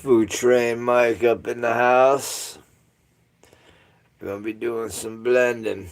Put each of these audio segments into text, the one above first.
Food train Mike up in the house. We're gonna be doing some blending.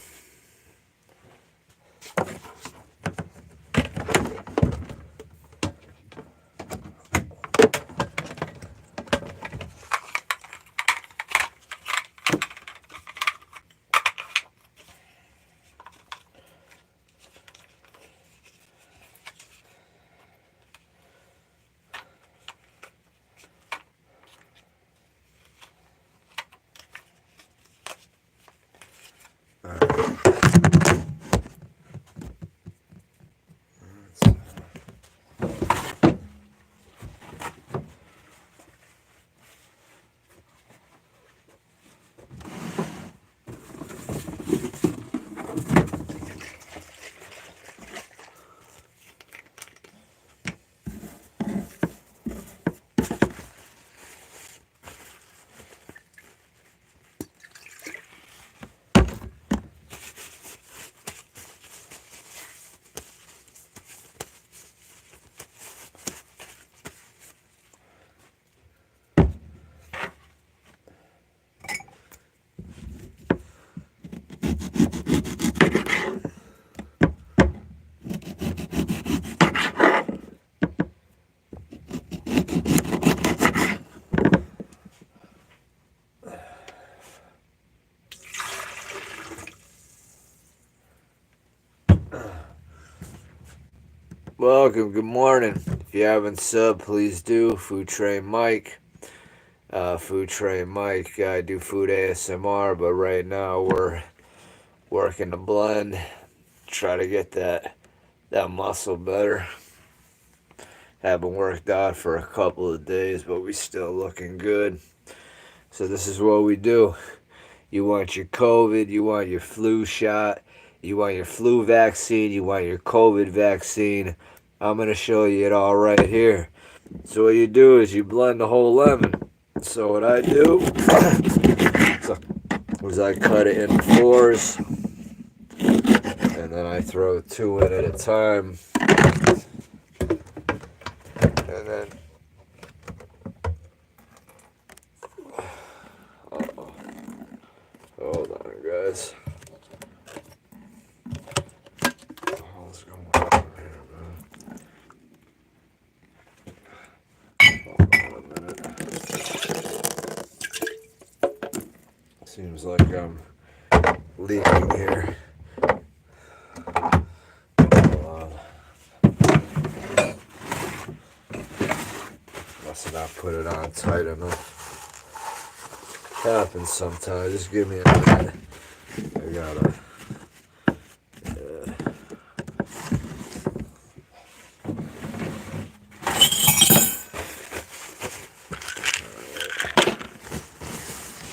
Welcome, good morning. If you haven't subbed, please do. Food Train Mike. Food Train Mike. I do food ASMR, but right now we're working the blend. Try to get that muscle better. Haven't worked out for a couple of days, but we still looking good. So this is what we do. You want your COVID, you want your flu shot, you want your flu vaccine, you want your COVID vaccine. I'm going to show you it all right here. So what you do is you blend the whole lemon. So what I do is I cut it in fours, and then I throw 2 in at a time. And then hold on, guys. What's going on here, man? Hold on a minute. Seems like I'm leaking here. Hold on. Must not put it on tight enough. Happens sometimes. Just give me a minute. I gotta.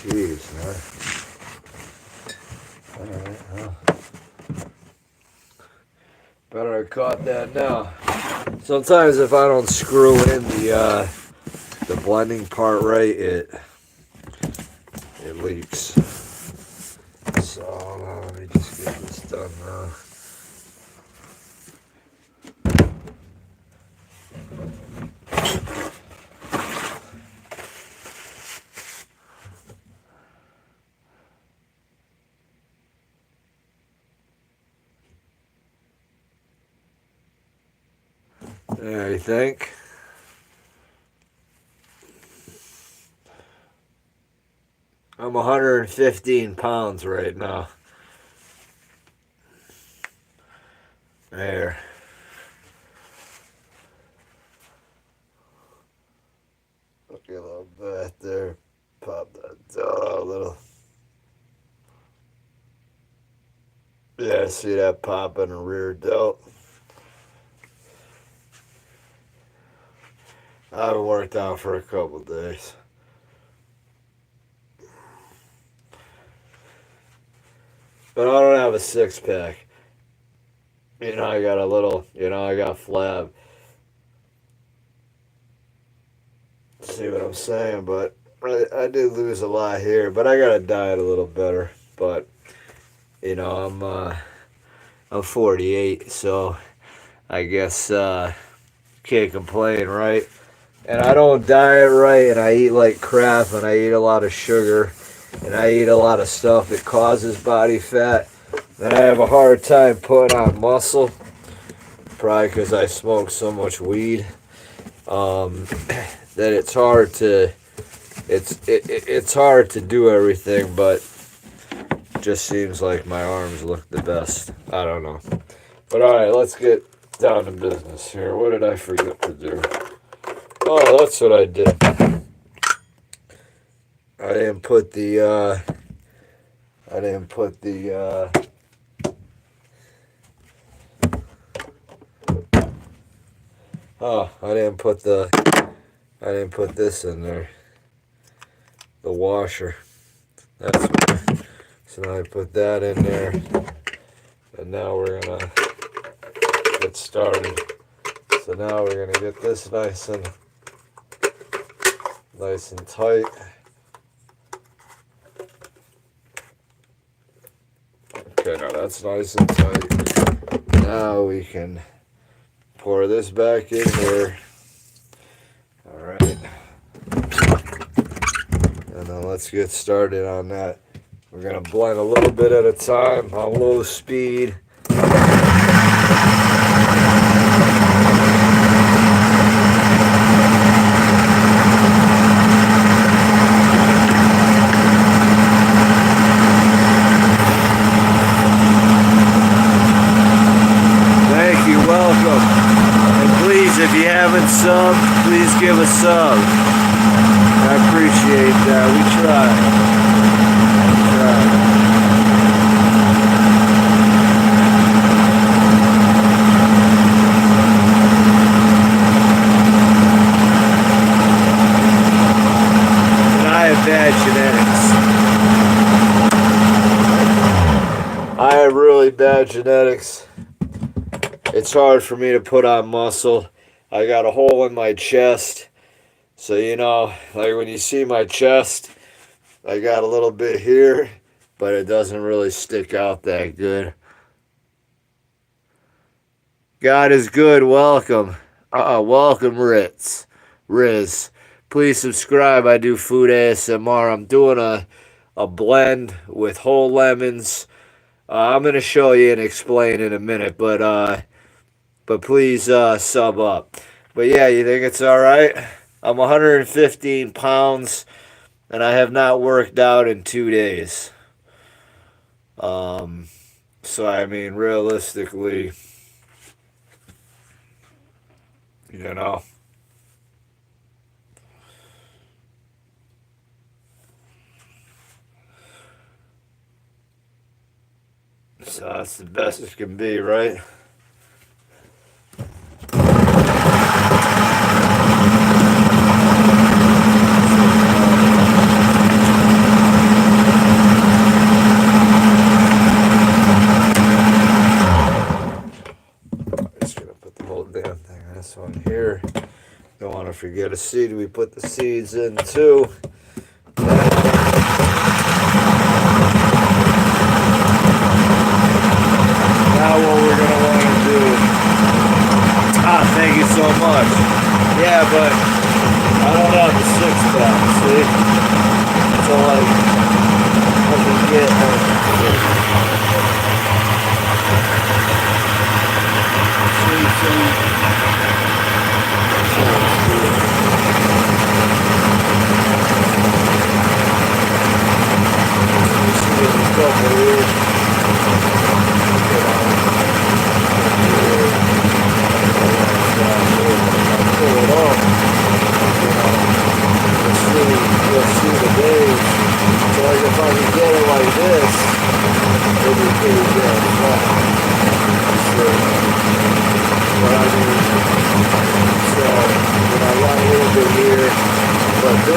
Jeez, man. Alright, well. Better I caught that now. Sometimes if I don't screw in the blending part right, it leaks. So hold on, let me just get this done now. I think. I'm 115 pounds right now. There. Look at a little bit there. Pop that down a little. Yeah, see that pop in the rear delt? I haven't worked out for a couple days. But I don't have a six-pack. You know, I got a little, I got flab. See what I'm saying? But I did lose a lot here. But I got to diet a little better. But, I'm 48, so I guess can't complain, right? And I don't diet right, and I eat like crap, and I eat a lot of sugar, and I eat a lot of stuff that causes body fat. And I have a hard time putting on muscle, probably because I smoke so much weed. That it's hard to it's hard to do everything, but it just seems like my arms look the best. I don't know. But all right, let's get down to business here. What did I forget to do? Oh, that's what I did. I didn't put the I didn't put this in there. The washer. That's what. So now I put that in there. And now we're gonna get started. So now we're gonna get this nice and tight. Okay, now that's nice and tight. Now we can pour this back in here. Alright. And then let's get started on that. We're going to blend a little bit at a time on low speed. Thank you, welcome. And please, if you haven't subbed, please give a sub. I appreciate that. We try. And I have bad genetics. I have really bad genetics. It's hard for me to put on muscle. I got a hole in my chest. So, like when you see my chest, I got a little bit here, but it doesn't really stick out that good. God is good. Welcome. Welcome, Riz. Please subscribe. I do food ASMR. I'm doing a blend with whole lemons. I'm going to show you and explain in a minute, but please sub up. But yeah, you think it's all right? I'm 115 pounds, and I have not worked out in 2 days. So, I mean, realistically, So that's the best it can be, right? This one here. Don't want to forget a seed. We put the seeds in too. Now what we're going to want to do. Thank you so much. Yeah, but I don't have the six-pack, see? So like, I can get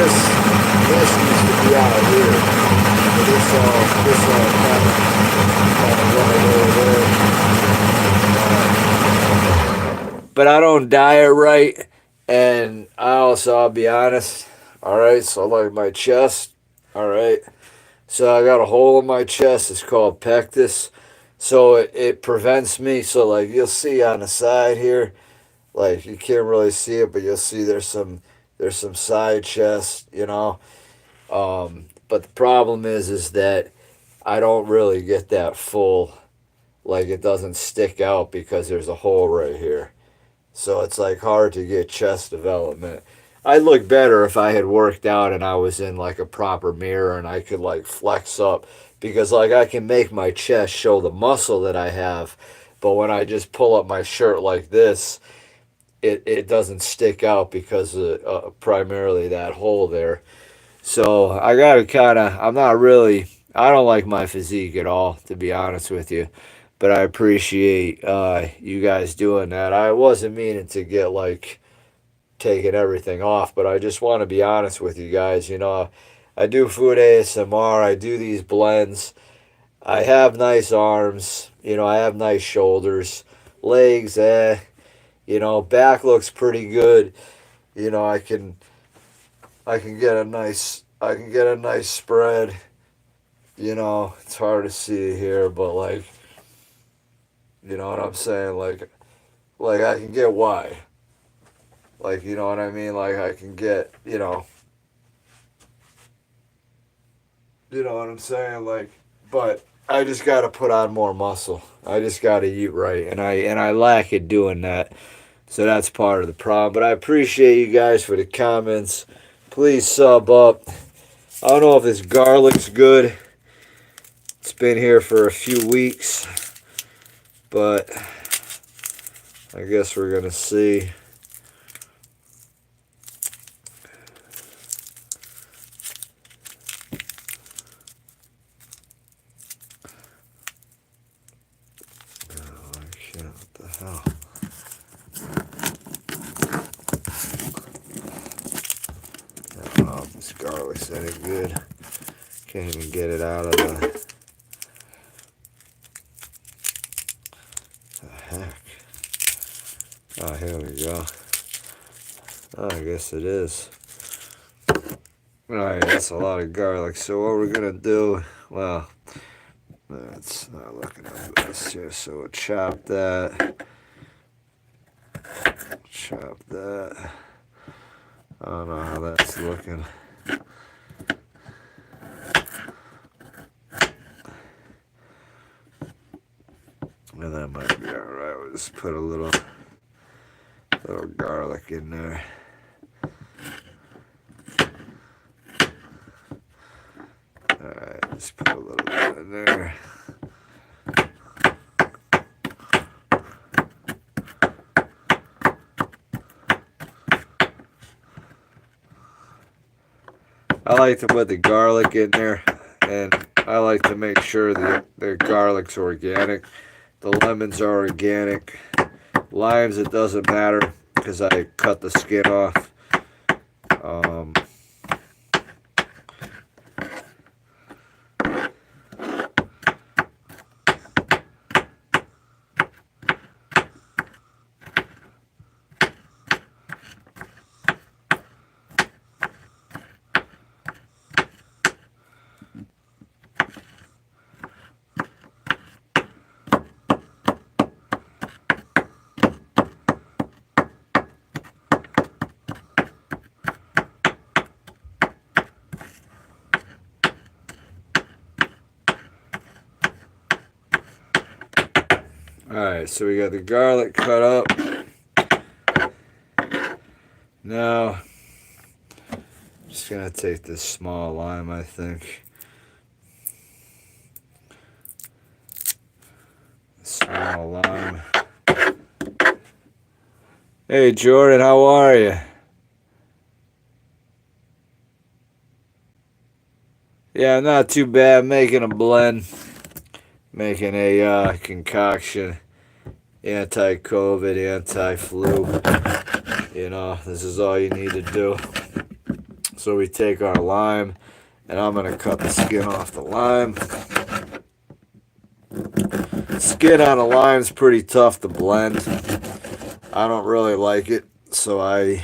this needs to be out here. This all kind of right over there. But I don't diet right, and I'll be honest. All right, so like my chest. All right, so I got a hole in my chest. It's called pectus. So it prevents me. So like you'll see on the side here, like you can't really see it, but you'll see there's some side chest, you know. But the problem is that I don't really get that full, like it doesn't stick out because there's a hole right here. So it's like hard to get chest development. I'd look better if I had worked out and I was in like a proper mirror and I could like flex up because like I can make my chest show the muscle that I have, but when I just pull up my shirt like this, it doesn't stick out because of primarily that hole there. So I gotta I'm not really, I don't like my physique at all, to be honest with you. But I appreciate you guys doing that. I wasn't meaning to get like taking everything off, but I just want to be honest with you guys. You know, I do food ASMR, I do these blends. I have nice arms, you know, I have nice shoulders, legs, you know, back looks pretty good. You know, I can get a nice spread. You know, it's hard to see here, but like, you know what I'm saying? Like I can get wide. Like, you know what I mean? Like I can get, you know what I'm saying? Like, but I just got to put on more muscle. I just got to eat right, and I lack at doing that. So that's part of the problem. But I appreciate you guys for the comments. Please sub up. I don't know if this garlic's good. It's been here for a few weeks, but I guess we're gonna see. What the hell? I don't know if this garlic's any good. Can't even get it out of the heck. Oh, here we go. Oh, I guess it is. Alright, that's a lot of garlic. So what we're gonna do, well, that's not looking at this here. So we'll chop that. Chop that. I don't know how that's looking. And that might be alright. We'll just put a little garlic in there. Alright, just put a little bit in there. I like to put the garlic in there, and I like to make sure that the garlic's organic. The lemons are organic. Limes, it doesn't matter because I cut the skin off. Alright, so we got the garlic cut up. Now, I'm just going to take this small lime, I think. Small lime. Hey, Jordan, how are you? Yeah, not too bad. Making a blend. Making a concoction. Anti-COVID, anti-flu. You know, this is all you need to do. So we take our lime, and I'm going to cut the skin off the lime. Skin on a lime is pretty tough to blend. I don't really like it, so I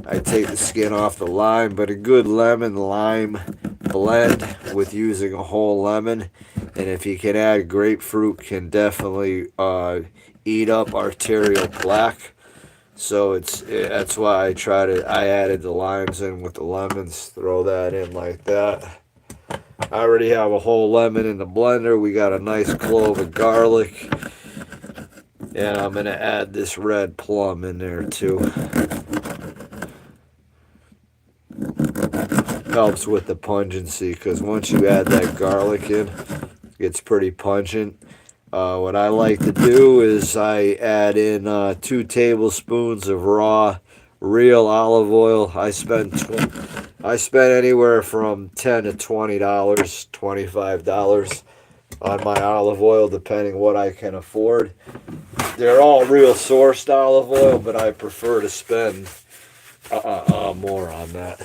take the skin off the lime, but a good lemon lime blend with using a whole lemon, and if you can add grapefruit, can definitely eat up arterial plaque. So that's why I added the limes in with the lemons. Throw that in like that. I already have a whole lemon in the blender. We got a nice clove of garlic, and I'm gonna add this red plum in there too. Helps with the pungency, because once you add that garlic in, it's pretty pungent. What I like to do is I add in 2 tablespoons of raw real olive oil. I spend anywhere from $10 to $20, $25 on my olive oil, depending what I can afford. They're all real sourced olive oil, but I prefer to spend more on that.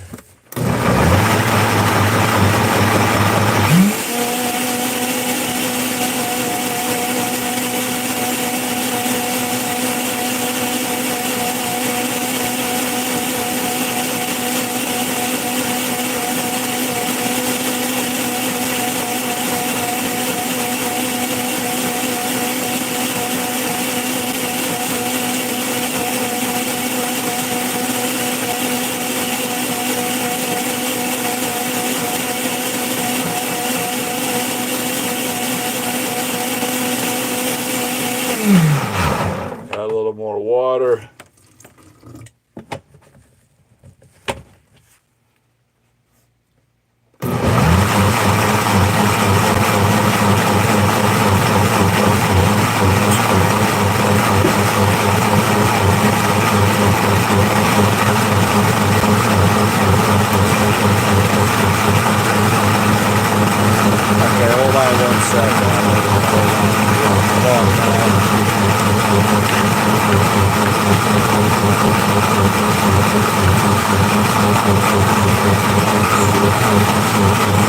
Add a little more water. Okay, hold on 1 second.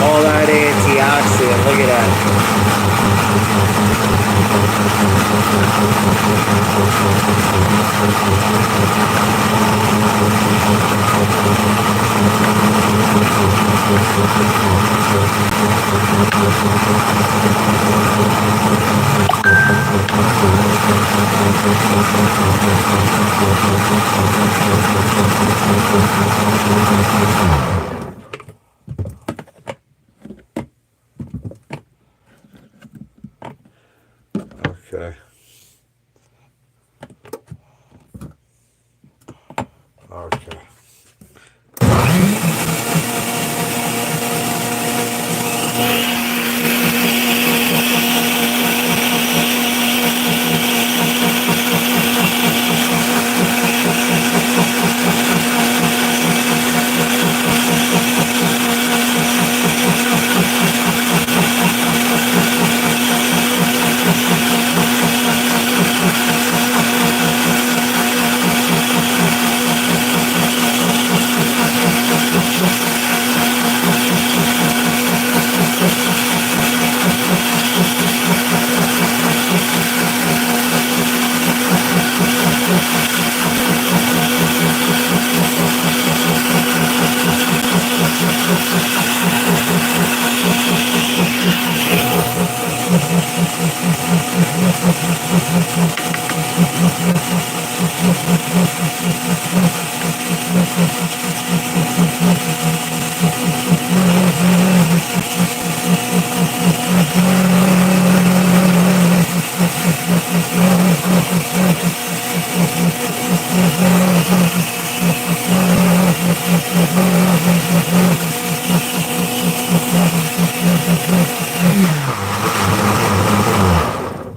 All that antioxidant, look at that. Okay. Okay.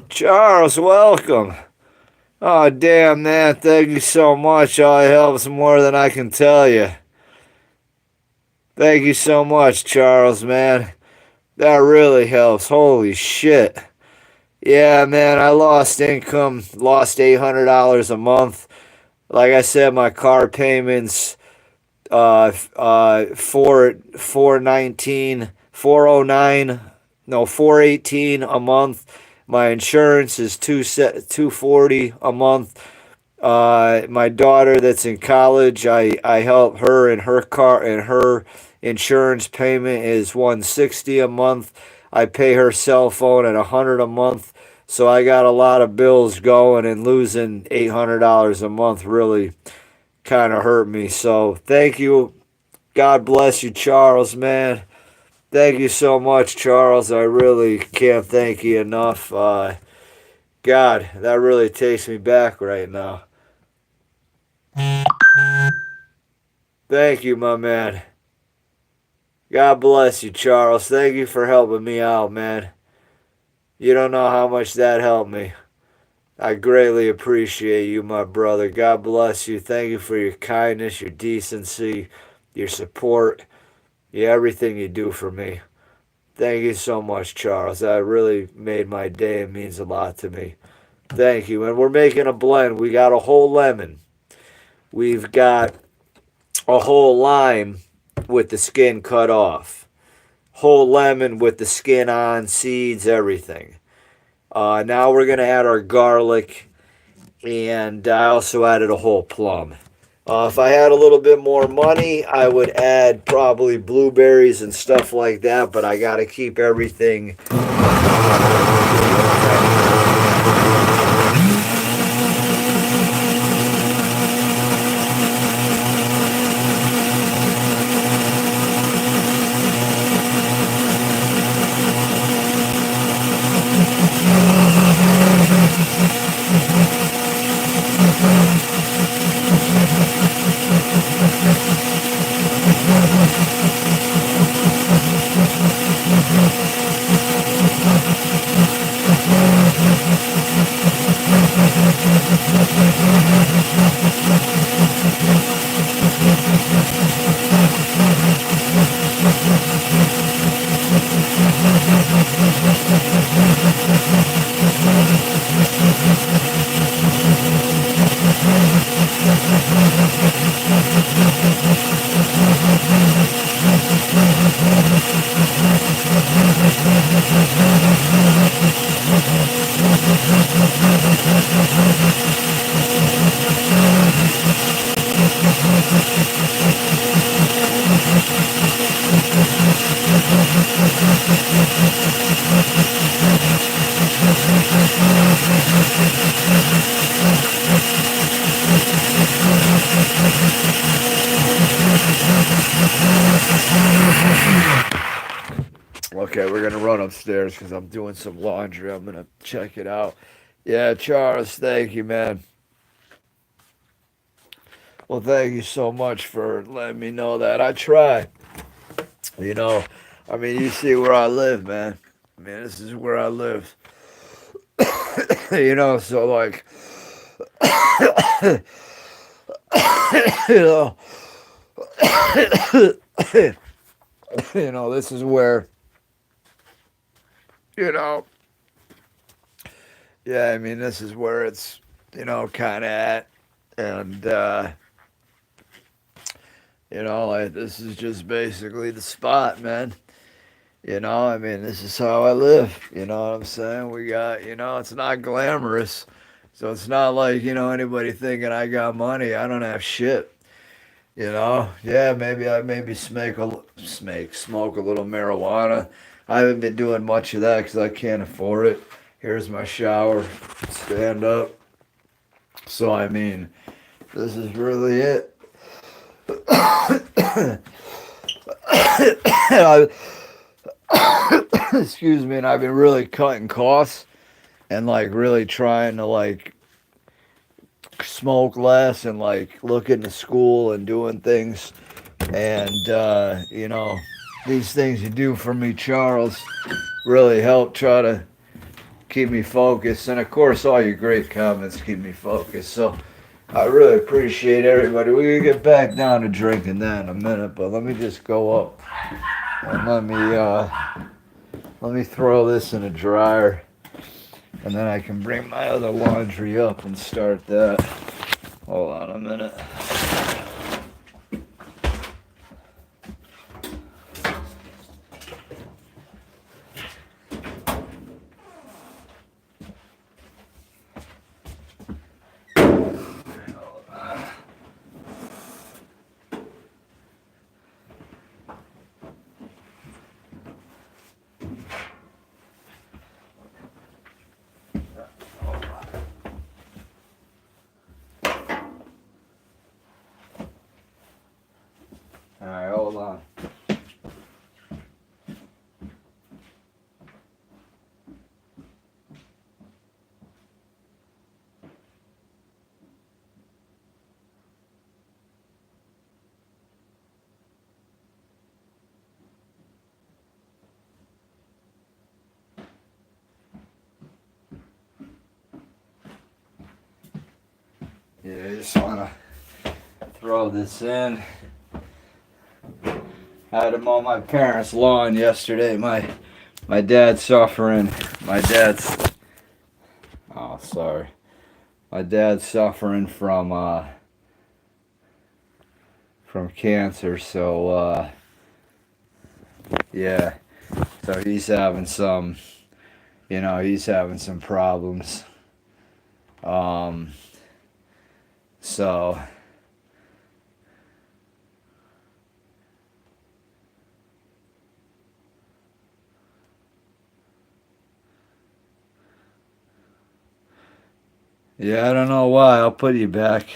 Charles, welcome. Oh, damn, man. Thank you so much. Oh, it helps more than I can tell you. Thank you so much, Charles, man. That really helps. Holy shit. Yeah, man, I lost income, lost $800 a month. Like I said, my car payments 419, no, 418 a month. My insurance is 240 a month. My daughter that's in college, I help her in her car, and her insurance payment is 160 a month. I pay her cell phone at 100 a month. So I got a lot of bills going, and losing $800 a month really kind of hurt me. So thank you. God bless you, Charles, man. Thank you so much, Charles. I really can't thank you enough. God, that really takes me back right now. Thank you, my man. God bless you, Charles. Thank you for helping me out, man. You don't know how much that helped me. I greatly appreciate you, my brother. God bless you. Thank you for your kindness, your decency, your support, everything you do for me. Thank you so much, Charles. That really made my day. It means a lot to me. Thank you. And we're making a blend. We got a whole lemon. We've got a whole lime with the skin cut off. Whole lemon with the skin on, seeds, everything. Now we're going to add our garlic, and I also added a whole plum. If I had a little bit more money, I would add probably blueberries and stuff like that, but I got to keep everything. Okay, we're going to run upstairs because I'm doing some laundry. I'm going to check it out. Yeah, Charles, thank you, man. Well, thank you so much for letting me know that. I try. You know, I mean, you see where I live, man. I mean, this is where I live. So like, you know, this is where, you know, yeah, I mean, this is where it's, kind of at. And, like, this is just basically the spot, man. I mean, this is how I live. You know what I'm saying? We got, it's not glamorous. So it's not like, anybody thinking I got money. I don't have shit. Yeah, maybe I smoke a little marijuana. I haven't been doing much of that because I can't afford it. Here's my shower. Stand up. So, I mean, this is really it. Excuse me, and I've been really cutting costs and like really trying to like smoke less and like look into school and doing things. And these things you do for me, Charles, really help try to keep me focused. And of course, all your great comments keep me focused. So I really appreciate everybody. We're gonna get back down to drinking that in a minute, but let me just go up and let me throw this in a dryer, and then I can bring my other laundry up and start that. Hold on a minute. Alright, hold on. Yeah, I just want to throw this in. I had to mow my parents' lawn yesterday. My dad's suffering. Oh, sorry. My dad's suffering from cancer, so yeah. So he's having some, he's having some problems. So yeah, I don't know why. I'll put you back.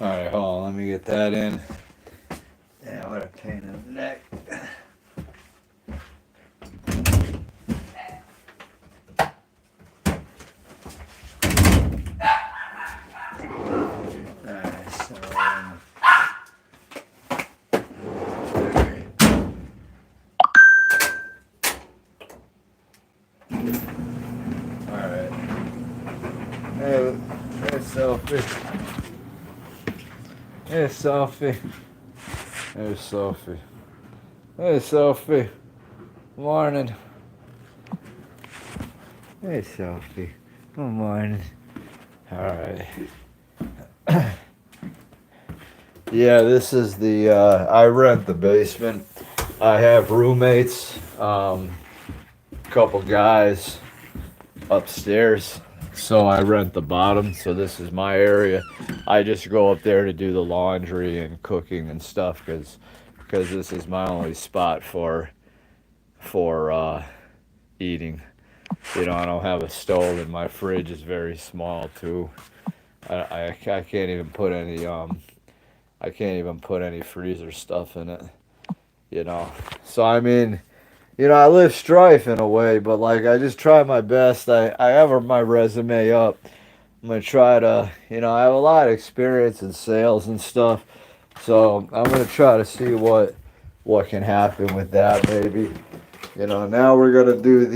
Alright, hold on, let me get that in. Yeah, what a pain in the neck. Alright, so alright. Hey, Sophie. Hey, Sophie. Hey, Sophie. Hey, Sophie. Morning. Hey, Sophie. Good morning. Alright. Yeah, this is the, I rent the basement. I have roommates, couple guys upstairs. So I rent the bottom, so this is my area. I just go up there to do the laundry and cooking and stuff because this is my only spot for eating. I don't have a stove and my fridge is very small too. I can't even put any freezer stuff in it. So I mean, I live strife in a way, but like I just try my best. I have my resume up. I'm gonna try to, I have a lot of experience in sales and stuff, so I'm gonna try to see what can happen with that maybe. Now we're gonna do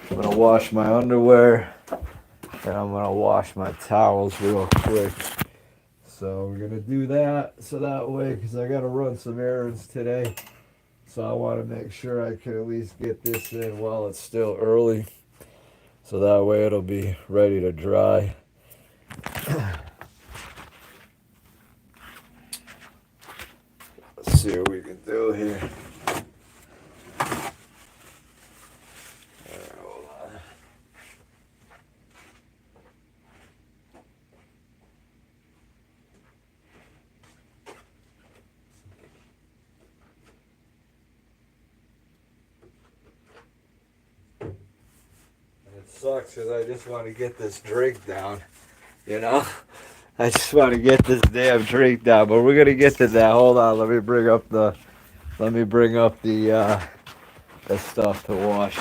I'm gonna wash my underwear and I'm gonna wash my towels real quick. So we're gonna do that so that way, because I gotta run some errands today. So I want to make sure I can at least get this in while it's still early. So that way it'll be ready to dry. Let's see what we can do here. Hold on. It sucks because I just want to get this drink down, I just want to get this damn drink down, but we're gonna get to that. Hold on, let me bring up the stuff to wash,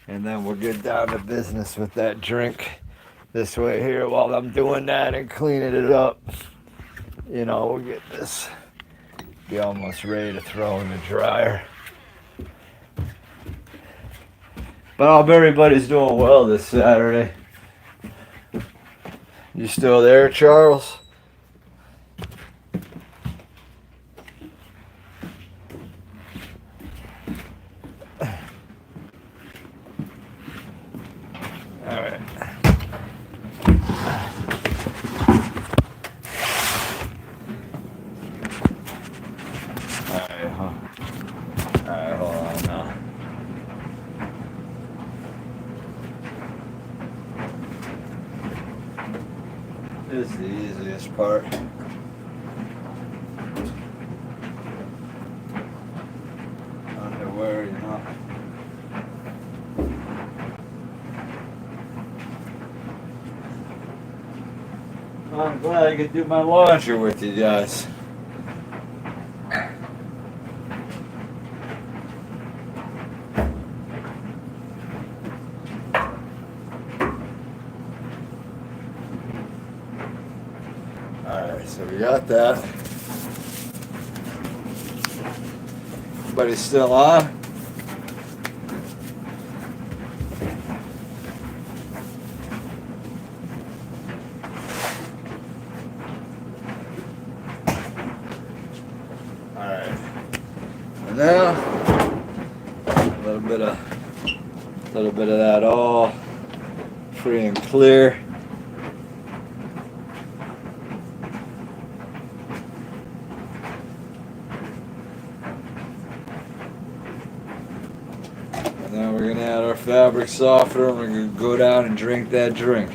and then we'll get down to business with that drink. This way here, while I'm doing that and cleaning it up, we'll get this be almost ready to throw in the dryer. But I hope everybody's doing well this Saturday. You still there, Charles? Alright. Alright, hold on now. is the easiest part. Underwear, you know. I'm glad I could do my laundry with you guys. Alright, so we got that. Everybody still on? Alright. And now a little bit of that all free and clear. And then we're gonna add our fabric softener and we're gonna go down and drink that drink.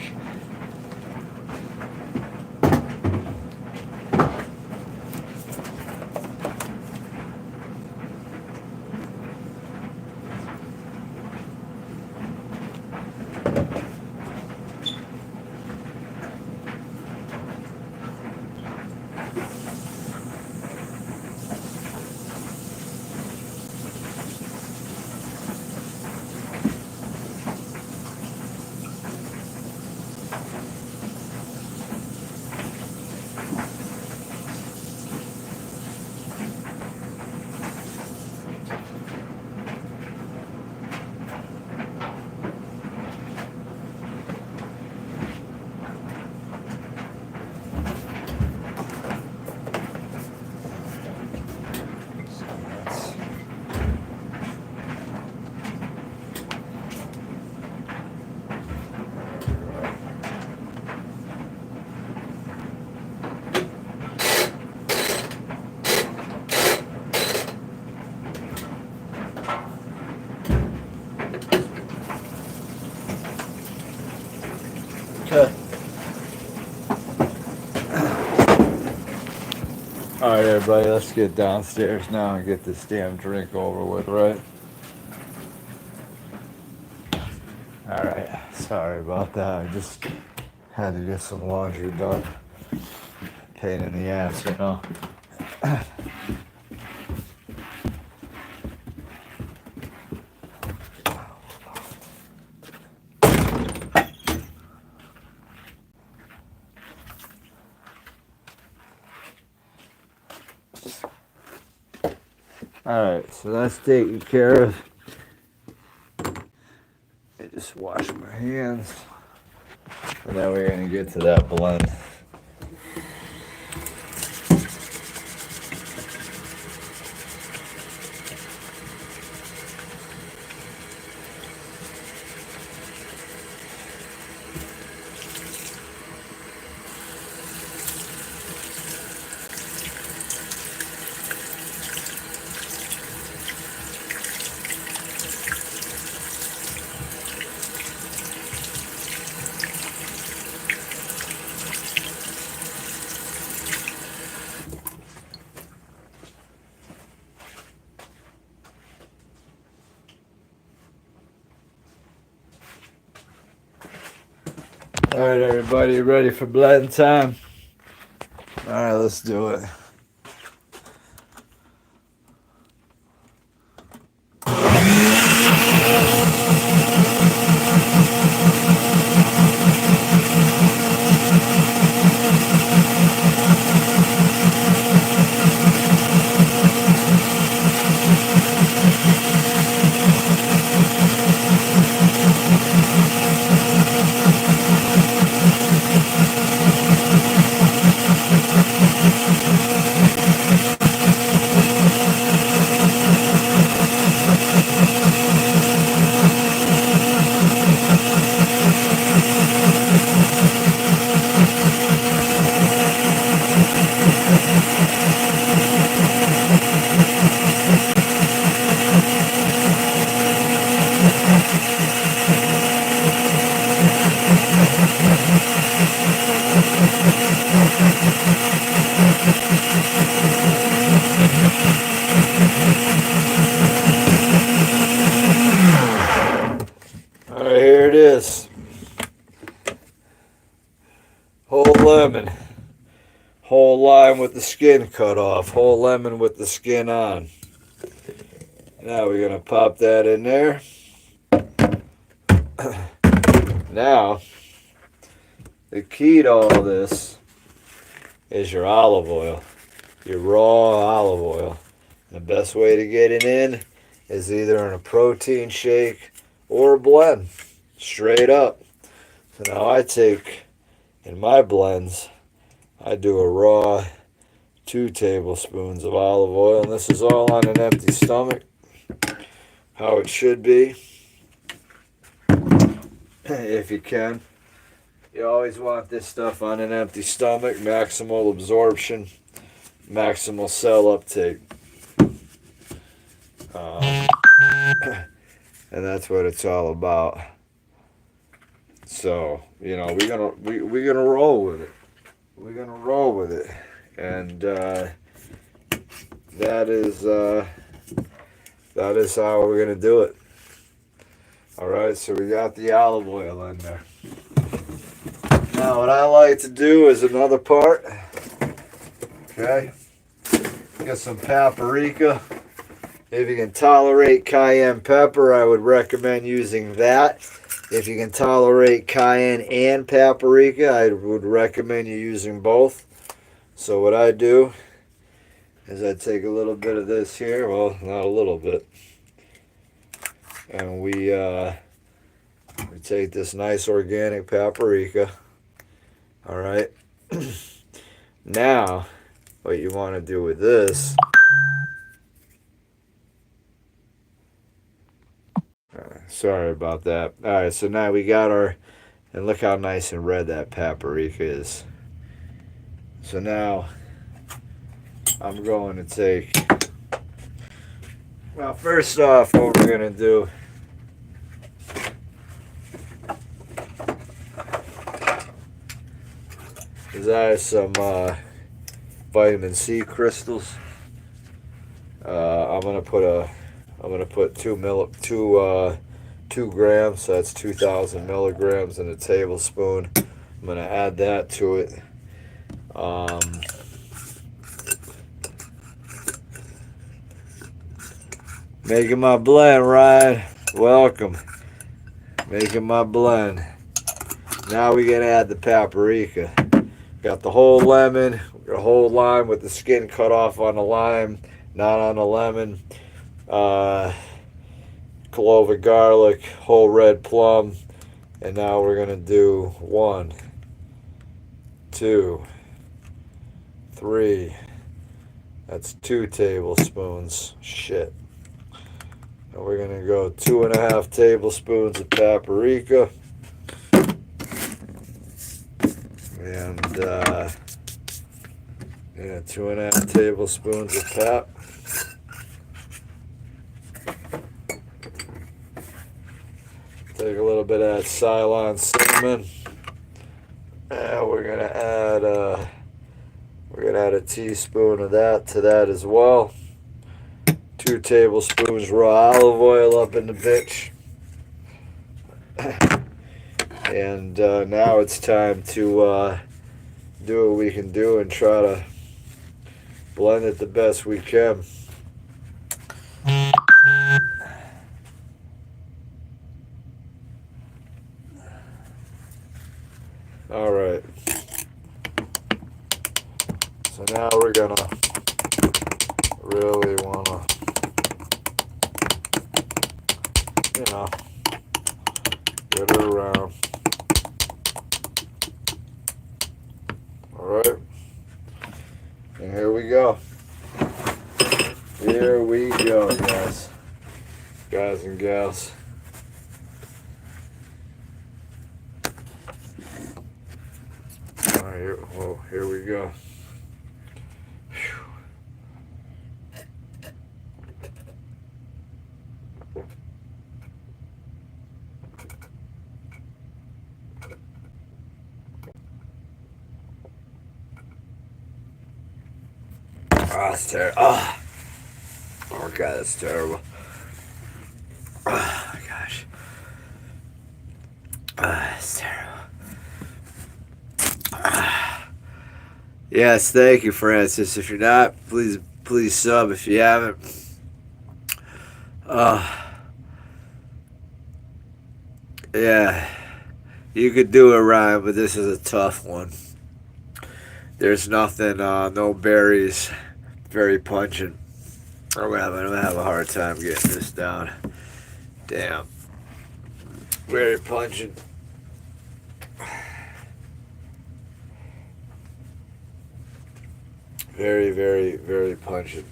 Okay. Alright everybody, let's get downstairs now and get this damn drink over with, right? Alright, sorry about that. I just had to get some laundry done. Pain in the ass, you know. Alright, so that's taken care of. I just wash my hands. And now we're going to get to that blend. Alright everybody, ready for blend time? Alright, let's do it. lemon. Whole lime with the skin cut off. Whole lemon with the skin on. Now we're going to pop that in there. Now, the key to all this is your olive oil. Your raw olive oil. The best way to get it in is either in a protein shake or a blend. Straight up. So now I take, in my blends, I do a raw 2 tablespoons of olive oil. And this is all on an empty stomach. How it should be. If you can. You always want this stuff on an empty stomach. Maximal absorption. Maximal cell uptake. And that's what it's all about. So, you know, we're gonna roll with it. We're gonna roll with it. And that is how we're gonna do it. Alright, so we got the olive oil in there. Now what I like to do is another part. Okay. Get some paprika. If you can tolerate cayenne pepper, I would recommend using that. If you can tolerate cayenne and paprika, I would recommend you using both. So what I do is I take a little bit of this here. Well, not a little bit. And we take this nice organic paprika. All right. Now, what you want to do with this. Sorry about that. All right, so now we got our, and look how nice and red that paprika is. So now I'm going to take, well, first off, what we're going to do is I have some vitamin C crystals. I'm gonna put 2 grams, so that's 2,000 milligrams in a tablespoon. I'm gonna add that to it. Making my blend, Ryan. Welcome. Making my blend. Now we're gonna add the paprika. Got the whole lemon, a whole lime with the skin cut off on the lime, not on the lemon. Clove of garlic, whole red plum, and now we're gonna do 1, 2, 3. That's 2 tablespoons. Shit. And we're gonna go 2.5 tablespoons of paprika. And yeah, 2.5 tablespoons of pap. Take a little bit of that Ceylon cinnamon. And we're gonna add a teaspoon of that to that as well. 2 tablespoons raw olive oil up in the bitch. And now it's time to do what we can do and try to blend it the best we can. All right. So now we're gonna really wanna, you know, get it around. All right. And here we go. Here we go, guys. Guys and gals. All right, well, here we go. Oh, that's terrible. Oh, God, that's terrible. Oh, my gosh. That's terrible. Yes, thank you, Francis. If you're not, please sub if you haven't. Uh, yeah, you could do it, Ryan, but this is a tough one. There's nothing, no berries, very pungent. I'm gonna have a hard time getting this down. Damn, very pungent. Very, very, very pungent.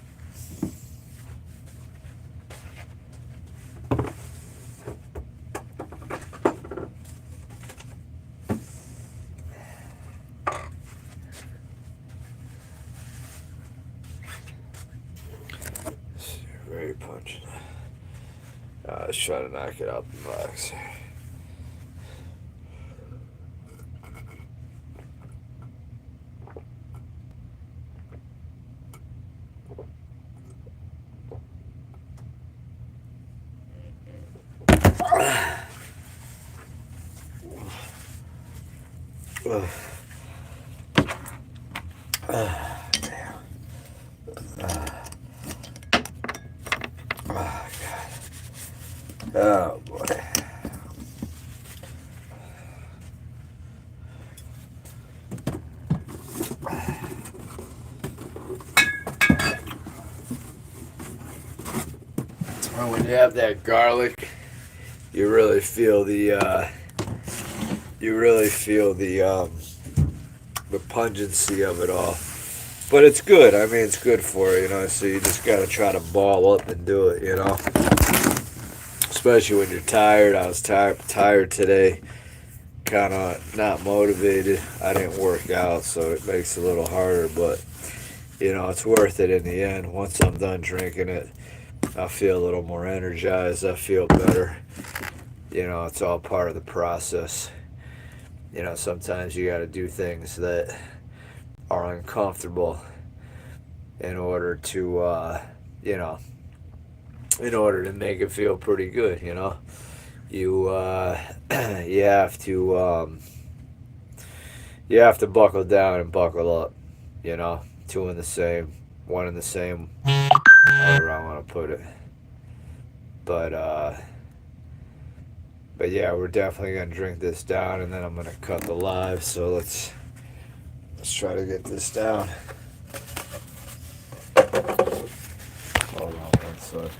Very pungent. Let's try to knock it out the box. Damn. Oh, God. Oh, boy. Well, when you have that garlic, you really feel the pungency of it all. But it's good. I mean, it's good for you, So you just gotta try to ball up and do it. Especially when you're tired. I was tired today. Kind of not motivated. I didn't work out, so it makes it a little harder. But it's worth it in the end. Once I'm done drinking it, I feel a little more energized. I feel better. It's all part of the process. Sometimes you got to do things that are uncomfortable in order to, in order to make it feel pretty good. You you have to buckle down and buckle up. Two in the same, one in the same. However I want to put it. But but yeah, we're definitely gonna drink this down, and then I'm gonna cut the live. So let's try to get this down. Hold on 1 second.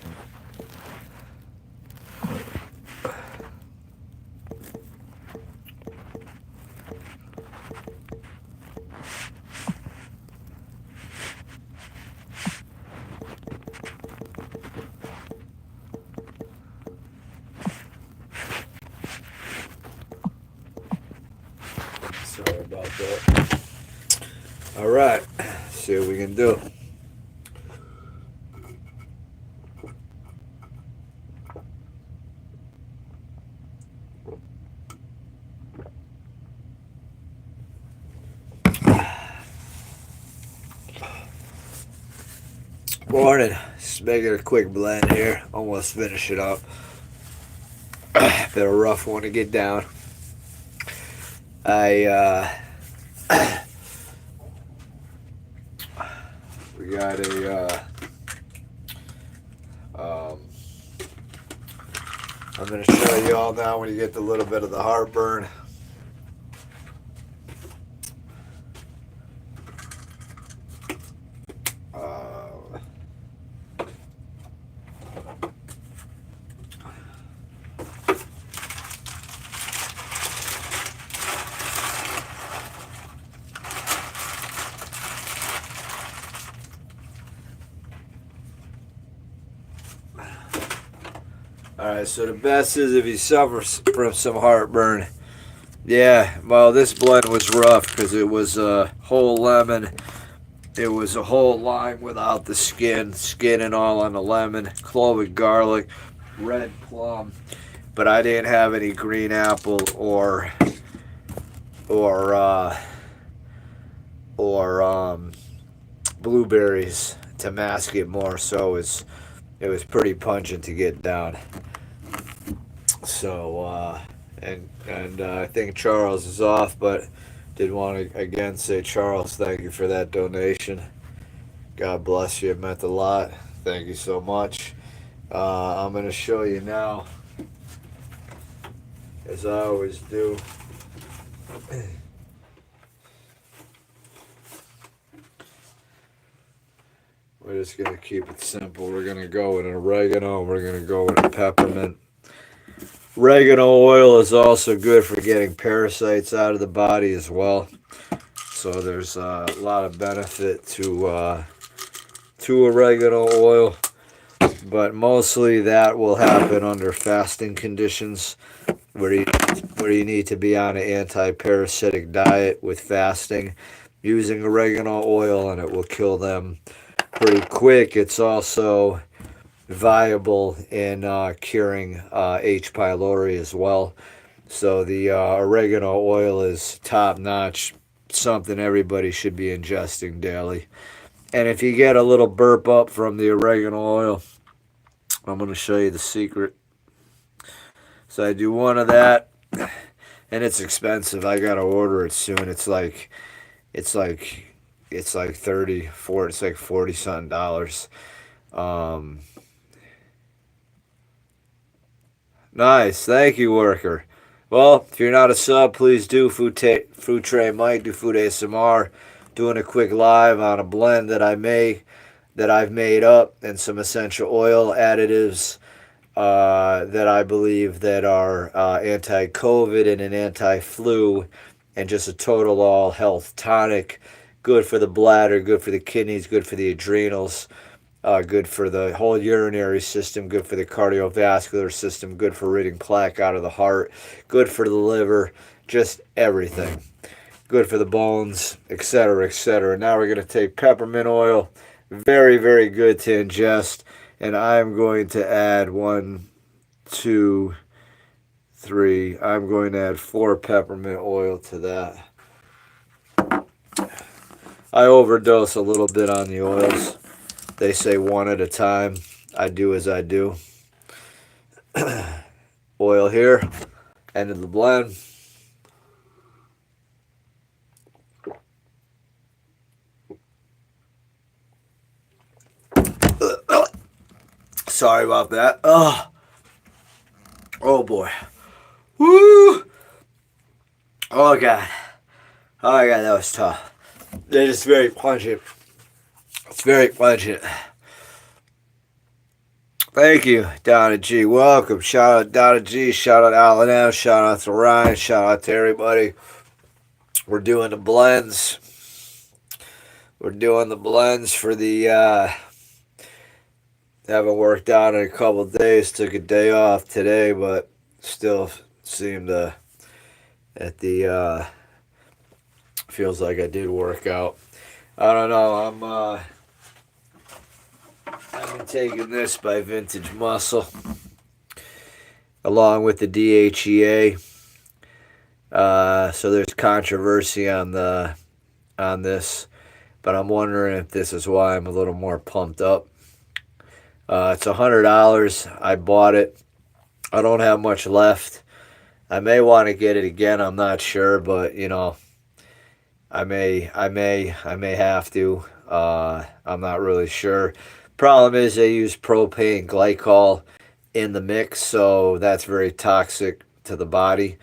Sorry about that. All right, see what we can do. Morning. Just making a quick blend here. Almost finish it up. Been a rough one to get down. We got I'm going to show you all now when you get a little bit of the heartburn. Alright, so the best is if you suffer from some heartburn. Yeah, well, this blend was rough because it was a whole lemon. It was a whole lime without the skin and all on the lemon, clove and garlic, red plum. But I didn't have any green apple or blueberries to mask it more, so it was pretty pungent to get down. So and I think Charles is off, but Did want to again say, Charles, thank you for that donation. God bless you. It meant a lot. Thank you so much. I'm going to show you now, as I always do. We're just going to keep it simple. We're going to go with an oregano. We're going to go with a peppermint. Oregano oil is also good for getting parasites out of the body as well. So there's a lot of benefit to oregano oil. But mostly that will happen under fasting conditions where you need to be on an anti-parasitic diet with fasting using oregano oil, and it will kill them pretty quick. It's also viable in curing H. pylori as well. So the oregano oil is top notch, something everybody should be ingesting daily. And if you get a little burp up from the oregano oil, I'm going to show you the secret. So I do one of that, and it's expensive. I got to order it soon. It's like 30, 40, it's like 40 something dollars. Um, nice. Thank you, worker. Well, if you're not a sub, please do. Food Tray Mike, do Food ASMR. Doing a quick live on a blend that I've made up, and some essential oil additives that I believe that are anti-COVID and an anti-flu, and just a total all health tonic. Good for the bladder, good for the kidneys, good for the adrenals, good for the whole urinary system, good for the cardiovascular system, good for ridding plaque out of the heart, good for the liver, just everything. Good for the bones, etc., etc. Now we're going to take peppermint oil, very, very good to ingest, and I'm going to add 1, 2, 3. I'm going to add 4 peppermint oil to that. I overdose a little bit on the oils. They say one at a time. I do as I do. Oil here. End of the blend. Sorry about that. Oh boy. Woo! Oh god. Oh god, that was tough. It is very pungent. It's very pungent. Thank you, Donna G. Welcome. Shout out Donna G. Shout out Alan M. Shout out to Ryan. Shout out to everybody. We're doing the blends. We're doing the blends for the haven't worked out in a couple of days. Took a day off today, but still seemed to at the feels like I did work out. I don't know. I've been taking this by Vintage Muscle along with the DHEA. So there's controversy on this, but I'm wondering if this is why I'm a little more pumped up. It's $100. I bought it. I don't have much left. I may want to get it again. I'm not sure, but I may have to. I'm not really sure. Problem is they use propane glycol in the mix, so that's very toxic to the body.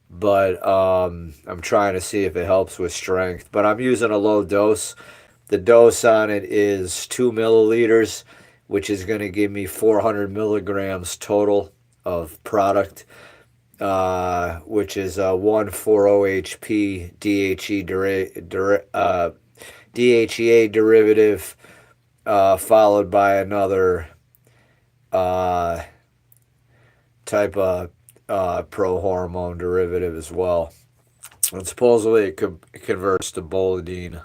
But I'm trying to see if it helps with strength. But I'm using a low dose. The dose on it is 2 milliliters, which is going to give me 400 milligrams total of product, which is a 1,4-OHP DHEA derivative, followed by another type of pro-hormone derivative as well. And supposedly it converts to bolidine,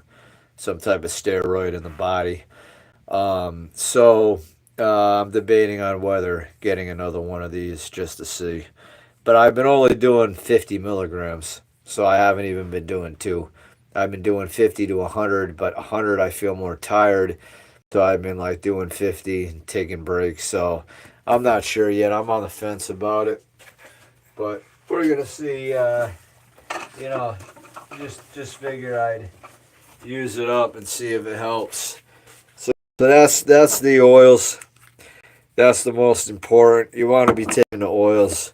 some type of steroid in the body. So I'm debating on whether getting another one of these just to see. But I've been only doing 50 milligrams, so I haven't even been doing 2. I've been doing 50 to 100, but 100 I feel more tired, so I've been like doing 50 and taking breaks. So I'm not sure yet. I'm on the fence about it, but we're gonna see. just figured I'd use it up and see if it helps. So that's the oils. That's the most important. You want to be taking the oils.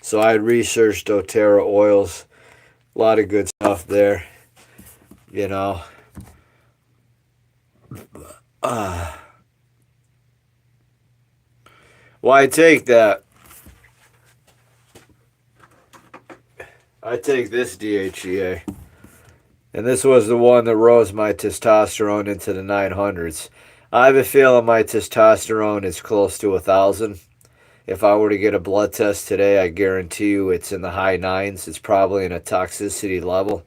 So I researched doTERRA oils. A lot of good stuff there. You know. Uh, well, I take that. I take this DHEA. And this was the one that rose my testosterone into the 900s. I have a feeling my testosterone is close to 1,000. If I were to get a blood test today, I guarantee you it's in the high nines. It's probably in a toxicity level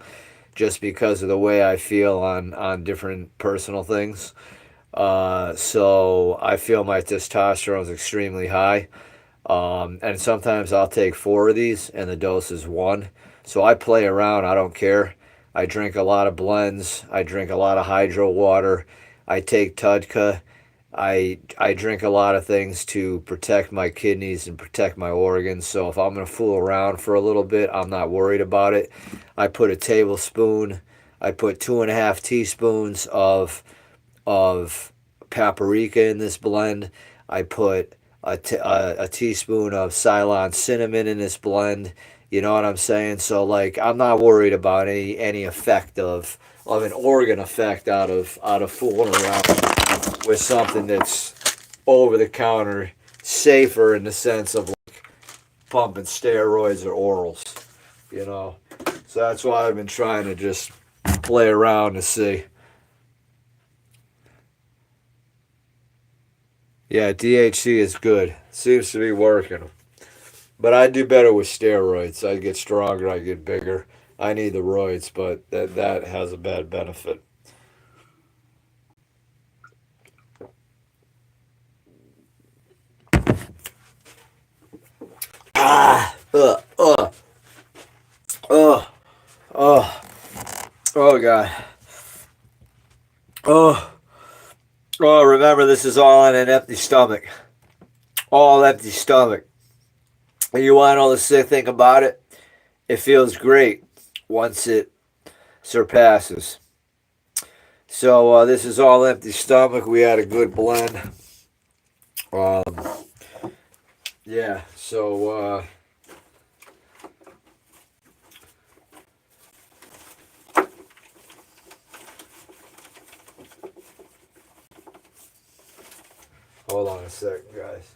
just because of the way I feel on different personal things. So I feel my testosterone is extremely high. And sometimes I'll take 4 of these and the dose is 1. So I play around. I don't care. I drink a lot of blends. I drink a lot of hydro water. I take Tudka. I drink a lot of things to protect my kidneys and protect my organs. So if I'm going to fool around for a little bit, I'm not worried about it. I put a tablespoon. I put 2.5 teaspoons of paprika in this blend. I put a teaspoon of Ceylon cinnamon in this blend. You know what I'm saying? So like I'm not worried about any effect of an organ effect out of fooling around with something that's over the counter, safer in the sense of like pumping steroids or orals. You know, so that's why I've been trying to just play around to see. Yeah, DHC is good. Seems to be working. But I do better with steroids. I get stronger, I get bigger. I need the roids, but that has a bad benefit. Ah, uh, oh, oh God, oh, oh. Remember, this is all on an empty stomach. All empty stomach. And you want to know the sick thing about it? It feels great once it surpasses. So this is all empty stomach. We had a good blend. Um, yeah. So hold on a second, guys.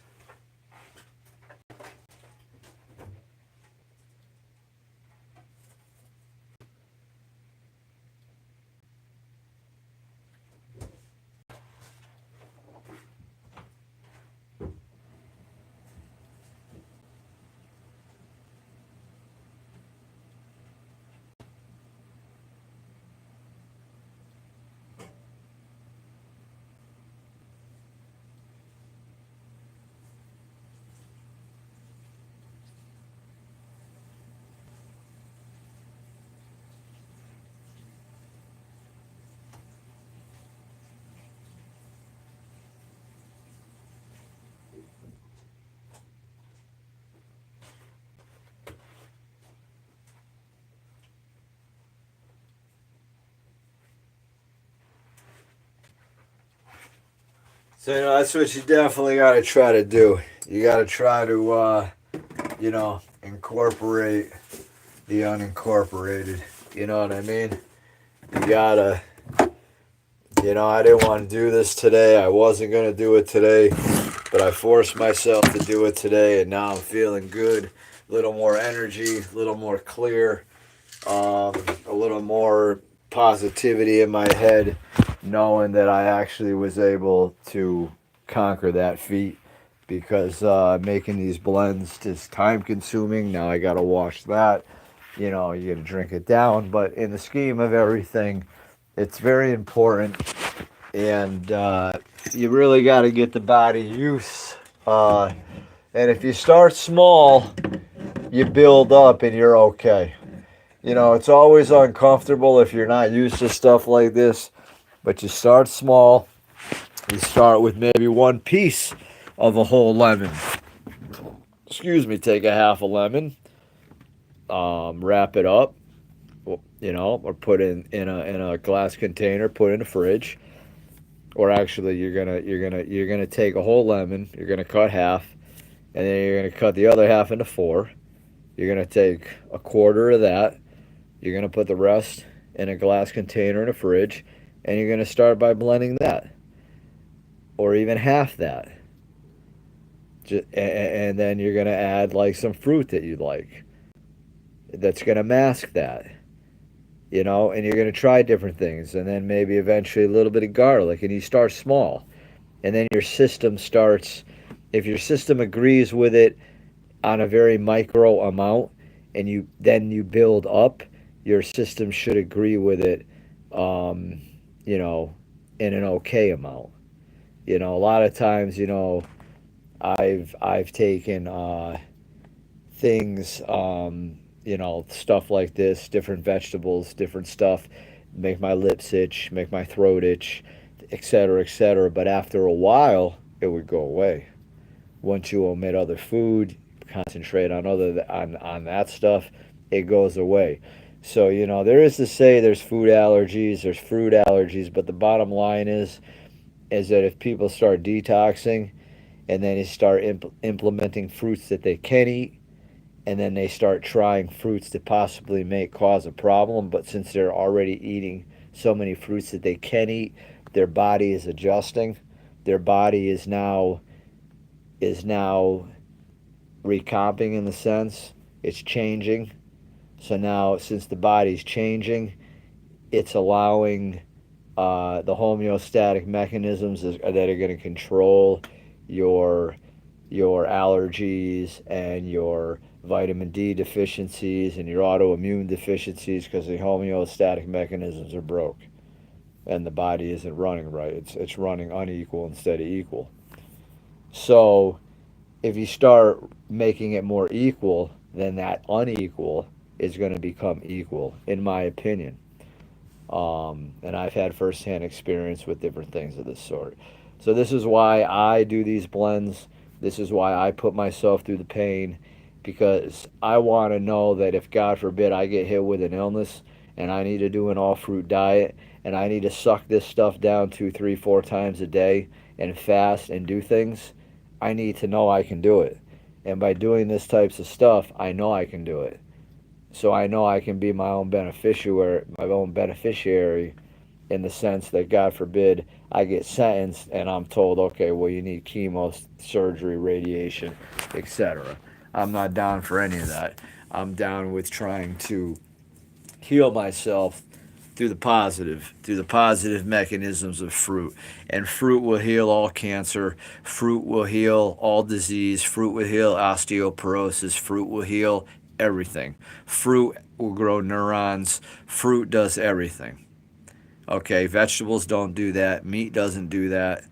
So that's what you definitely got to try to do. You got to try to incorporate the unincorporated. You know what I mean? You gotta. I didn't want to do this today. I wasn't gonna do it today, but I forced myself to do it today, and now I'm feeling good. A little more energy, a little more clear, a little more positivity in my head, knowing that I actually was able to conquer that feat. Because making these blends is time consuming. Now I gotta wash that. You gotta drink it down. But in the scheme of everything, it's very important, and you really got to get the body used. And if you start small, you build up, and you're okay. It's always uncomfortable if you're not used to stuff like this, but you start small. You start with maybe one piece of a whole lemon. Excuse me, take a half a lemon, wrap it up, or put in a glass container, put in the fridge. Or actually, you're gonna take a whole lemon, you're gonna cut half, and then you're gonna cut the other half into four. You're gonna take a quarter of that. You're gonna put the rest in a glass container in a fridge, and you're gonna start by blending that, or even half that. And then you're gonna add like some fruit that you like. That's gonna mask that, and you're gonna try different things, and then maybe eventually a little bit of garlic, and you start small, and then your system starts. If your system agrees with it on a very micro amount, and you build up, your system should agree with it, um, you know, in an okay amount. A lot of times, I've taken things, stuff like this, different vegetables, different stuff, make my lips itch, make my throat itch, etc., etc. But after a while, it would go away. Once you omit other food, concentrate on that stuff, it goes away. So there is to say there's food allergies, there's fruit allergies, but the bottom line is that if people start detoxing and then they start implementing fruits that they can eat, and then they start trying fruits that possibly may cause a problem, but since they're already eating so many fruits that they can eat, their body is adjusting. Their body is now recomping in the sense it's changing. So now, since the body's changing, it's allowing the homeostatic mechanisms that are going to control your allergies and your vitamin D deficiencies and your autoimmune deficiencies because the homeostatic mechanisms are broke and the body isn't running right. It's running unequal instead of equal. So if you start making it more equal, then that unequal is going to become equal, in my opinion. And I've had firsthand experience with different things of this sort. So this is why I do these blends. This is why I put myself through the pain, because I want to know that if God forbid I get hit with an illness and I need to do an all fruit diet and I need to suck this stuff down 2, 3, 4 times a day and fast and do things, I need to know I can do it. And by doing this types of stuff, I know I can do it. So I know I can be my own beneficiary in the sense that God forbid I get sentenced and I'm told, okay, well you need chemo, surgery, radiation, etc. I'm not down for any of that. I'm down with trying to heal myself through the positive mechanisms of fruit. And fruit will heal all cancer, fruit will heal all disease, fruit will heal osteoporosis, fruit will heal everything. Fruit will grow neurons, fruit does everything. Okay, vegetables don't do that, meat doesn't do that.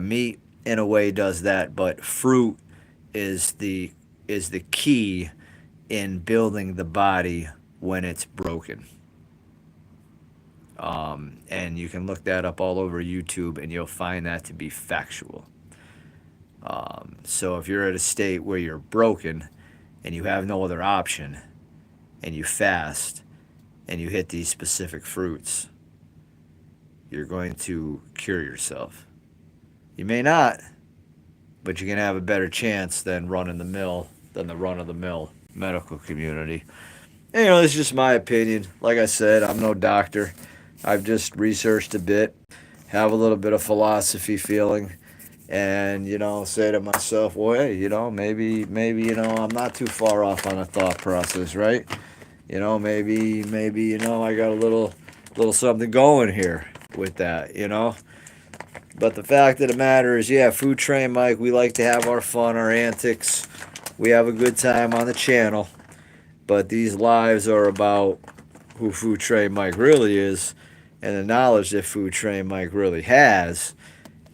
Meat in a way does that, but fruit is the key in building the body when it's broken. And you can look that up all over YouTube and you'll find that to be factual. So if you're at a state where you're broken and you have no other option and you fast and you hit these specific fruits, you're going to cure yourself. You may not, but you're going to have a better chance than the run of the mill medical community. And, this is just my opinion. Like I said, I'm no doctor. I've just researched a bit, have a little bit of philosophy feeling, and say to myself, well, hey, maybe I'm not too far off on a thought process, right? Maybe I got a little something going here with that. But the fact of the matter is, yeah, Food Train Mike, we like to have our fun, our antics. We have a good time on the channel. But these lives are about who Food Train Mike really is and the knowledge that Food Train Mike really has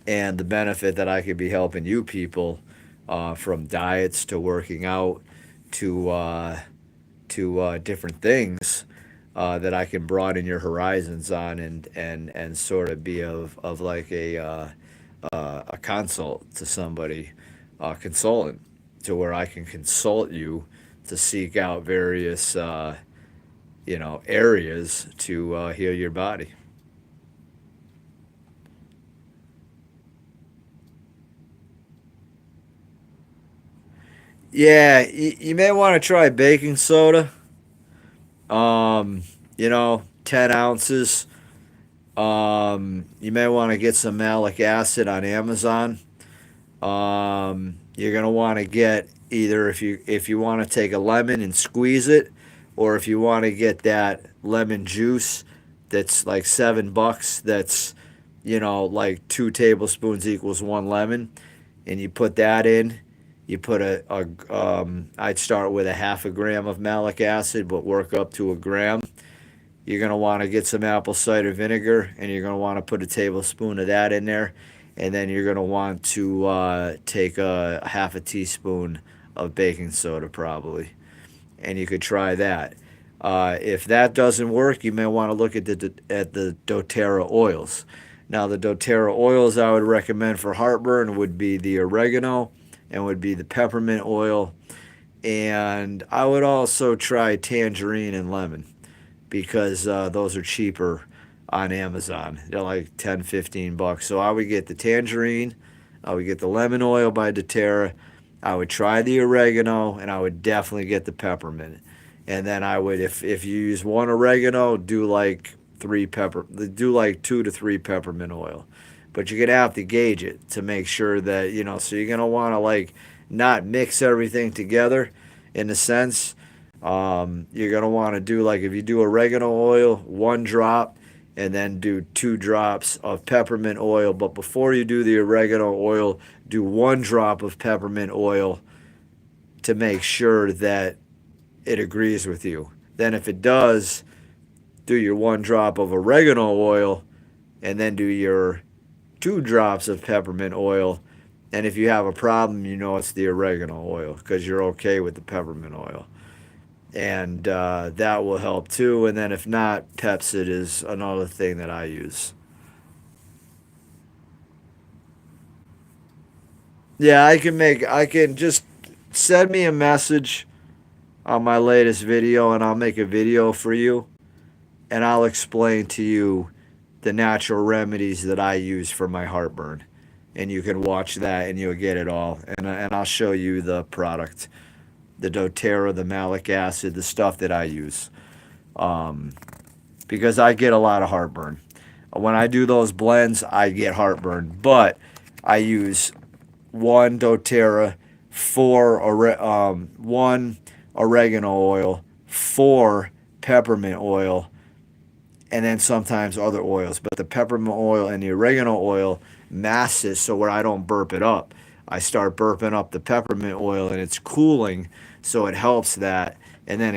and the benefit that I could be helping you people from diets to working out to different things that I can broaden your horizons on and sort of be of like a consult to somebody, a consultant, to where I can consult you to seek out various areas to heal your body. Yeah, you may want to try baking soda. 10 ounces. You may want to get some malic acid on Amazon. You're gonna want to get either if you want to take a lemon and squeeze it, or if you want to get that lemon juice that's like $7. That's like 2 tablespoons equals one lemon, and you put that in. You put I'd start with a half a gram of malic acid, but work up to a gram. You're going to want to get some apple cider vinegar, and you're going to want to put a tablespoon of that in there. And then you're going to want to take a half a teaspoon of baking soda, probably. And you could try that. If that doesn't work, you may want to look at the doTERRA oils. Now, the doTERRA oils I would recommend for heartburn would be the oregano and would be the peppermint oil. And I would also try tangerine and lemon because those are cheaper on Amazon. They're like 10, $15. So I would get the tangerine, I would get the lemon oil by doTERRA, I would try the oregano, and I would definitely get the peppermint. And then I would, if you use one oregano, do like 2 to 3 peppermint oil. But you're gonna have to gauge it to make sure that So you're gonna want to like not mix everything together, in a sense. You're gonna want to do like if you do oregano oil, 1 drop, and then do 2 drops of peppermint oil. But before you do the oregano oil, do 1 drop of peppermint oil to make sure that it agrees with you. Then, if it does, do your 1 drop of oregano oil, and then do your 2 drops of peppermint oil. And if you have a problem, it's the oregano oil because you're okay with the peppermint oil. And that will help too. And then if not, Pepsid is another thing that I use. Yeah, I can just send me a message on my latest video, and I'll make a video for you, and I'll explain to you the natural remedies that I use for my heartburn. And you can watch that and you'll get it all. And I'll show you the product, the doTERRA, the malic acid, the stuff that I use. Um, because I get a lot of heartburn. When I do those blends, I get heartburn. But I use one doTERRA, one oregano oil, 4 peppermint oil, and then sometimes other oils. But the peppermint oil and the oregano oil masses so where I don't burp it up. I start burping up the peppermint oil and it's cooling, so it helps that. And then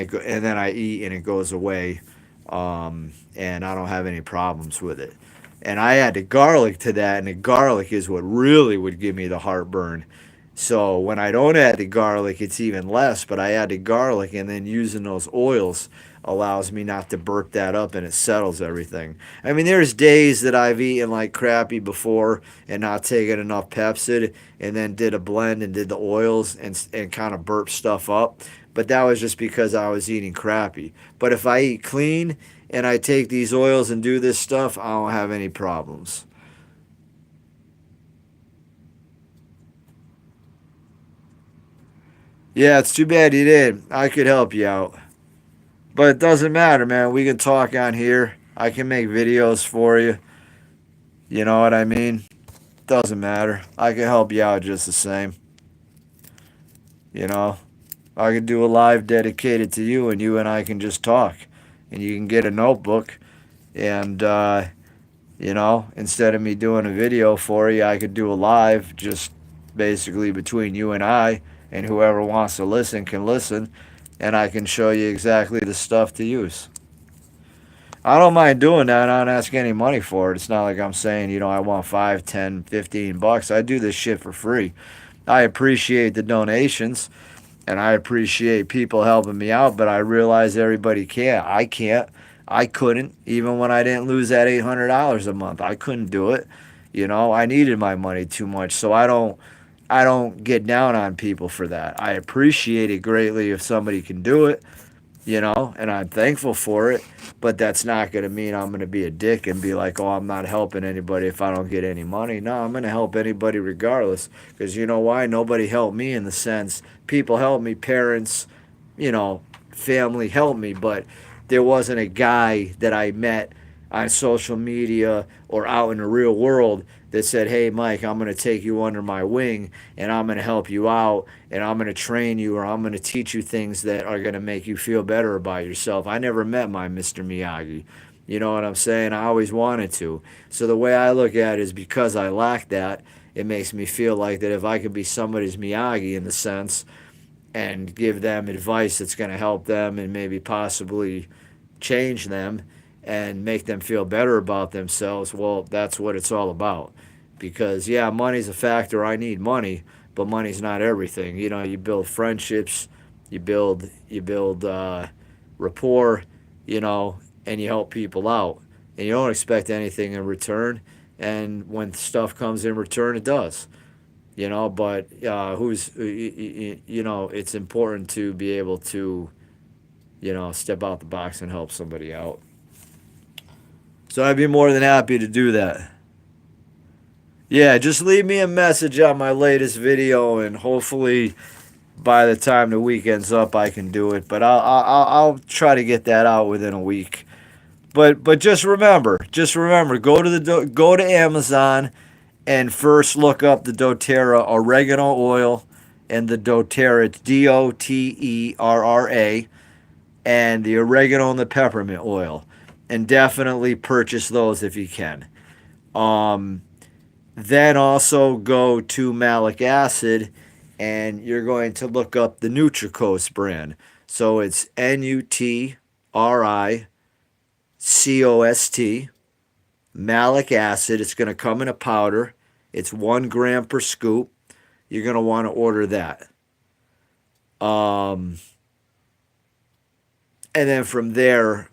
I eat and it goes away, and I don't have any problems with it. And I add the garlic to that, and the garlic is what really would give me the heartburn. So when I don't add the garlic, it's even less. But I add the garlic, and then using those oils allows me not to burp that up, and it settles everything. I mean, there's days that I've eaten like crappy before and not taken enough Pepsid, and then did a blend and did the oils and kind of burp stuff up. But that was just because I was eating crappy. But if I eat clean and I take these oils and do this stuff, I don't have any problems. Yeah, it's too bad you did. I could help you out. But it doesn't matter, man. We can talk on here. I can make videos for you. You know what I mean? Doesn't matter. I can help you out just the same. You know? I could do a live dedicated to you, and you and I can just talk. And you can get a notebook, and, instead of me doing a video for you, I could do a live just basically between you and I, and whoever wants to listen can listen, and I can show you exactly the stuff to use. I don't mind doing that. I don't ask any money for it. It's not like I'm saying, I want 5, 10, $15. I do this shit for free. I appreciate the donations and I appreciate people helping me out, but I realize everybody can't. I can't. I couldn't, even when I didn't lose that $800 a month. I couldn't do it. I needed my money too much. So I don't get down on people for that. I appreciate it greatly if somebody can do it, and I'm thankful for it. But that's not going to mean I'm going to be a dick and be like, oh, I'm not helping anybody if I don't get any money. No, I'm going to help anybody regardless. Because you know why? Nobody helped me in the sense, people helped me, parents, you know, family helped me, but there wasn't a guy that I met on social media or out in the real world that said, hey, Mike, I'm going to take you under my wing and I'm going to help you out and I'm going to train you or I'm going to teach you things that are going to make you feel better about yourself. I never met my Mr. Miyagi. You know what I'm saying? I always wanted to. So the way I look at it is because I lack that, it makes me feel like that if I could be somebody's Miyagi in the sense and give them advice that's going to help them and maybe possibly change them and make them feel better about themselves, well, that's what it's all about. Because, yeah, money's a factor. I need money, but money's not everything. You know, you build friendships, you build rapport, you know, and you help people out. And you don't expect anything in return. And when stuff comes in return, it does. But it's important to be able to, step out the box and help somebody out. So I'd be more than happy to do that. Yeah, just leave me a message on my latest video, and hopefully by the time the weekend's up, I can do it. But I'll try to get that out within a week. But just remember, go to Amazon and first look up the doTERRA oregano oil and the doTERRA, it's DOTERRA, and the oregano and the peppermint oil. And definitely purchase those if you can. Um, then also go to malic acid and you're going to look up the Nutricoast brand. So it's NutriCost, malic acid. It's going to come in a powder. It's 1 gram per scoop. You're going to want to order that. Um, and then from there,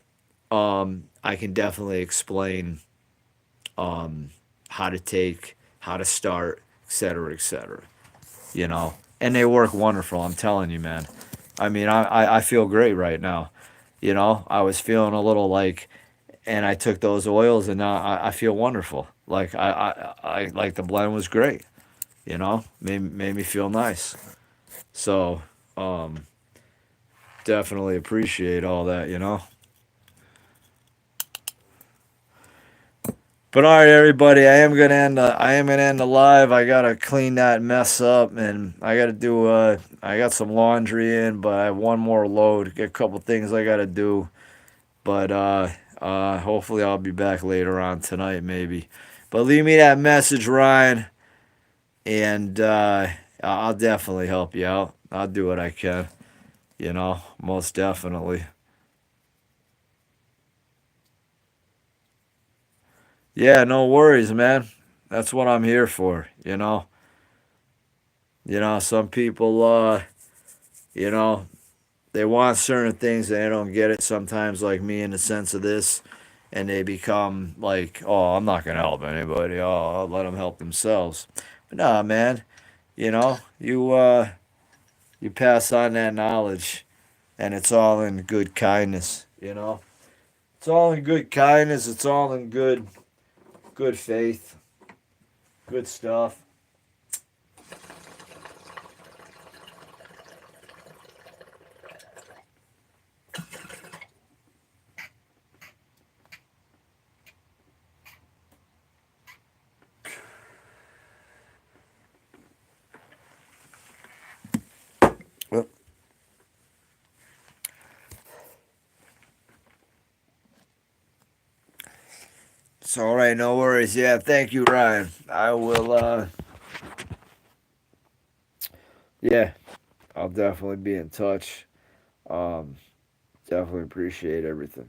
I can definitely explain how to take, how to start, etc., etc. And they work wonderful. I'm telling you, man. I mean, I feel great right now. I was feeling a little like, and I took those oils, and now I feel wonderful. Like I like the blend was great. Made me feel nice. So definitely appreciate all that. But all right, everybody, I am gonna end the live. I gotta clean that mess up, and I gotta do. I got some laundry in, but I have one more load. Get a couple things I gotta do. But hopefully I'll be back later on tonight, maybe. But leave me that message, Ryan, and I'll definitely help you out. I'll do what I can. Most definitely. Yeah, no worries, man. That's what I'm here for. Some people, you know, they want certain things and they don't get it sometimes, like me in the sense of this, and they become like, oh, I'm not going to help anybody. Oh, I'll let them help themselves. But nah, man, you pass on that knowledge, and it's all in good kindness. It's all in good kindness. It's all in good faith, good stuff. Well, it's all right, no worries. Yeah, thank you, Ryan. I will. Yeah, I'll definitely be in touch. Um, Definitely appreciate everything.